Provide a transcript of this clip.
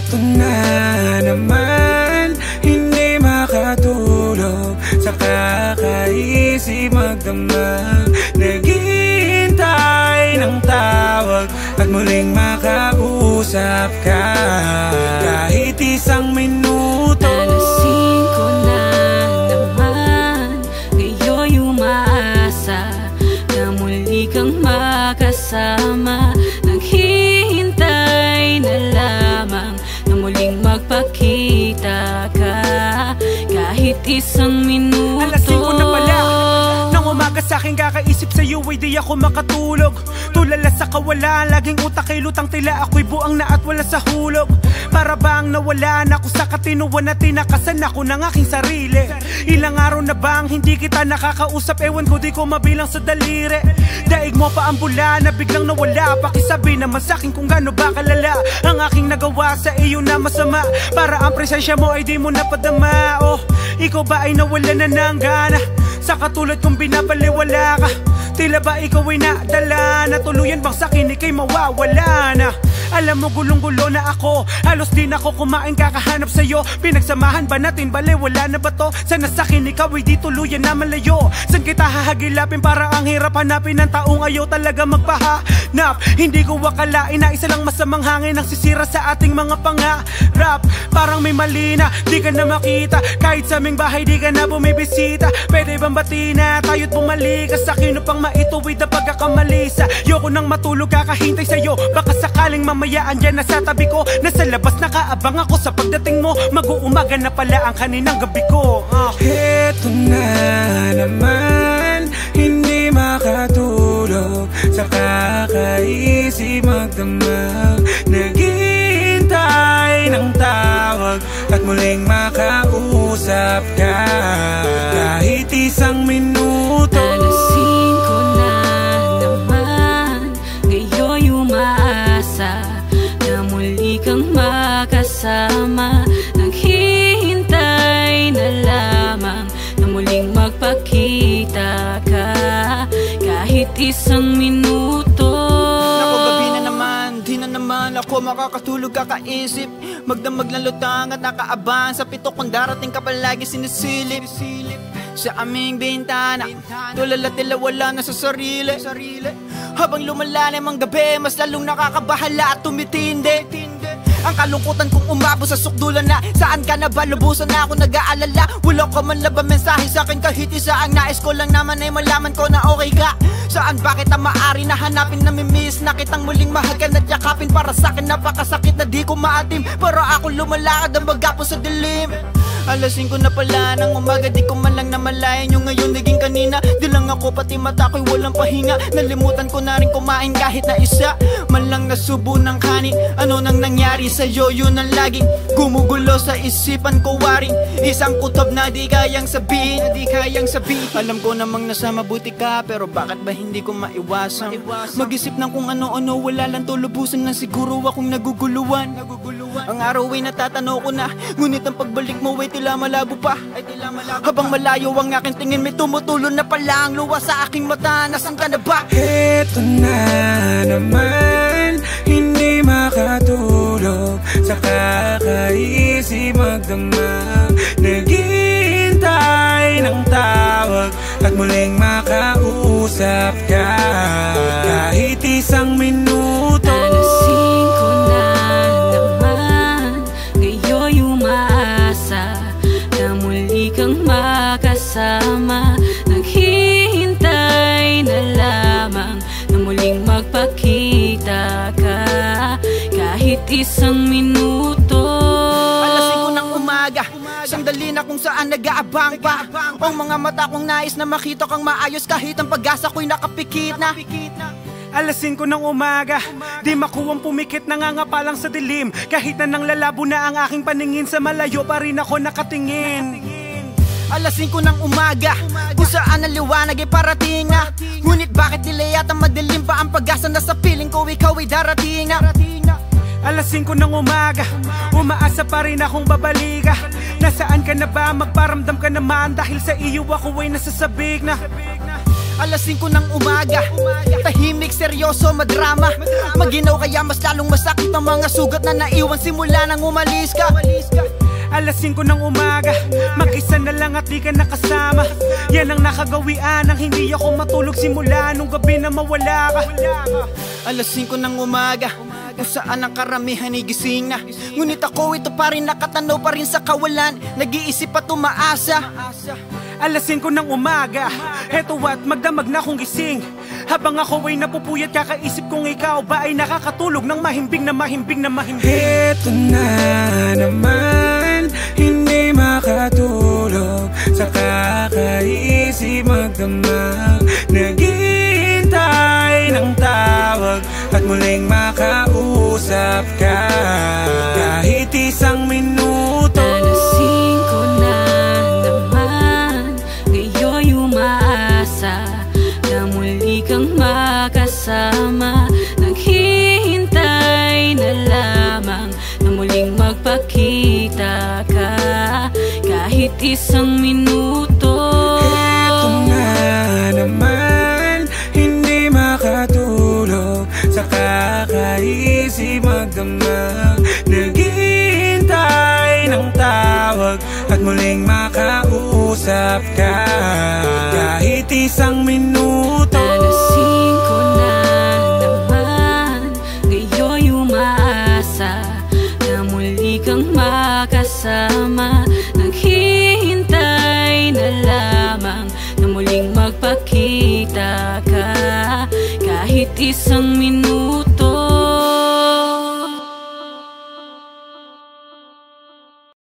Eto na naman, hindi makatulog sa kakaisip magdamag. Naghihintay ng tawag at muling makausap ka. Kahit isang minuto. Alasin ko na naman, ngayon umaasa na muli kang makasama. Naghihintay na lamang na muling magpakita ka. Kahit isang minuto. Alasin ko na pala, nang umaga sa'king kakaisip sa'yo ay di ako makatulog. Tulala sa kawalan, laging utak ay lutang tila ako'y buang na at wala sa hulog. Para bang nawala na ako sa katinuan na tinakasan ako ng aking sarili. Ilang araw na bang hindi kita nakakausap, ewan ko di ko mabilang sa daliri. Daig mo pa ang bula na biglang nawala, pakisabi naman sa'kin kung gaano ba kalala ang aking nagawa sa iyo na masama. Para ang presensya mo ay di mo napadama. Oh, ikaw ba ay nawala na ng gana sa katulad kong binabaliwala ka? Tila ba ikaw ay nadala na tuluyan bang sa'kin ika'y mawawala na? Alam mo gulong-gulo na ako, halos di na ako kumain kakahanap sa'yo. Pinagsamahan ba natin, baliwala na ba to? Sana sa'kin ikaw ay di tuluyan na malayo. San kita hahagilapin para ang hirap hanapin ng taong ayaw talaga magpahanap? Hindi ko akalain na isa lang masamang hangin ang sisira sa ating mga pangarap. Parang may mali na, di ka na makita. Kahit sa aming bahay di ka na bumibisita. Pwede bang bati na tayo't bumalik ka sa'kin upang maituwid ang pagkakamali sa yoko nang matulog kakahintay sa'yo. Baka sakaling mamaya andyan na sa tabi ko, nasa labas nakaabang ako sa pagdating mo. Mag-uumaga na pala ang kaninang gabi ko. Eto na naman, hindi makatulog sa kakaisip magdamag. Naghihintay ng tawag at muling makausap ka. Kahit isang minuto. Alasin ko na naman, ngayon umaasa na muli kang makasama. Naghihintay na lamang na muling magpakita ka. Kahit isang minuto. Naku, gabi na naman, di na naman ako makakatulog kakaisip. Magdamag ng lutang at nakaabang sa pito kung darating ka palagi sinisilip. Sa aming bintana, tulala tila wala na sa sarili. Habang lumalalim ang gabi, mas lalong nakakabahala at tumitindi. Ang kalungkutan kong umabot sa sukdulan na saan ka na ba? Lubusan na ako nag-aalala. Wala ka man labang mensahe sa akin kahit isa. Ang nais ko lang naman ay malaman ko na okay ka. Saan ba kita maaari na hanapin? Namimiss na kitang muling mahagan at yakapin. Para sa akin napakasakit na di ko maatim. Para ako lumalakad ang magapo sa dilim. Alasin ko na pala ng umaga, di ko man lang namalayan yung ngayon naging kanina. Di lang ako pati mata ko'y walang pahinga. Nalimutan ko na rin kumain kahit na isa man lang nasubo ng kanin. Ano nang nangyari sa'yo, yun ang laging gumugulo sa isipan ko. Waring isang kutob na di kayang sabihin, Alam ko namang nasa mabuti ka, pero bakit ba hindi ko maiwasan mag-isip ng kung ano-ano, wala lang tulubusan na siguro akong naguguluhan. Ang araw ay natatanaw ko na, ngunit ang pagbalik mo ay tila malabo pa. Habang malayo ang aking tingin, may tumutulon na pala ang luha sa aking mata. Nasaan ka na ba? Eto na naman, hindi makatulog sa kakaisip magdamag. Naghihintay ng tawag at muling makausap ka. Kahit isang minuto. Alasin ko na naman, ngayon umaasa na muli kang makasama. Naghihintay na lamang na muling magpakita ka. Kahit isang minuto. Alasin ko ng umaga, sandali na kung saan nag-aabang pa. Ang mga mata kong nais na makita kang maayos kahit ang pag-asa ko'y nakapikit na. Alasin ko ng umaga, di makuwang pumikit, nangangapalang sa dilim. Kahit na nang lalabo na ang aking paningin, sa malayo pa rin ako nakatingin. Alasin ko ng umaga, kung saan ang liwanag ay parating na. Ngunit bakit nila yata madilim pa ang pag-asa na sa piling ko ikaw ay darating na. Alasin ko ng umaga, umaasa pa rin akong babaliga. Nasaan ka na ba? Magparamdam ka naman, dahil sa iyo ako ay nasasabik na. Alas 5 ng umaga, tahimik, seryoso, madrama. Maginaw kaya mas lalong masakit ang mga sugat na naiwan simula nang umalis ka. Alas 5 ng umaga, mag-isa na lang at di ka nakasama. Yan ang nakagawian ng hindi ako matulog simula nung gabi na mawala ka. Alas 5 ng umaga, kung saan ang karamihan ay gising na. Ngunit ako ito pa rin nakatanaw pa rin sa kawalan, nag-iisip at umaasa. Alas 5 ng umaga, heto at magdamag na kong gising. Habang ako ay napupuyat, kakaisip kung ikaw ba ay nakakatulog ng mahimbing na mahimbing na mahimbing. Heto na naman, hindi makatulog sa kakaisip, magdamag, naghihintay ng tawag at muling makausap ka. Kahit isang minuto. Alas 5 na naman, ngayon umaasa na muli kang makasama. Naghihintay na lamang na muling magpakita ka. Kahit isang minuto. Heto na naman, hindi makatulog sa kakaisip, magdamag, naghihintay ng tawag at muling makausap ka. Kahit isang minuto. Alas 5 na naman, ngayon umaasa na muli kang makasama. Naghihintay na lamang na muling magpakita ka. Kahit isang minuto.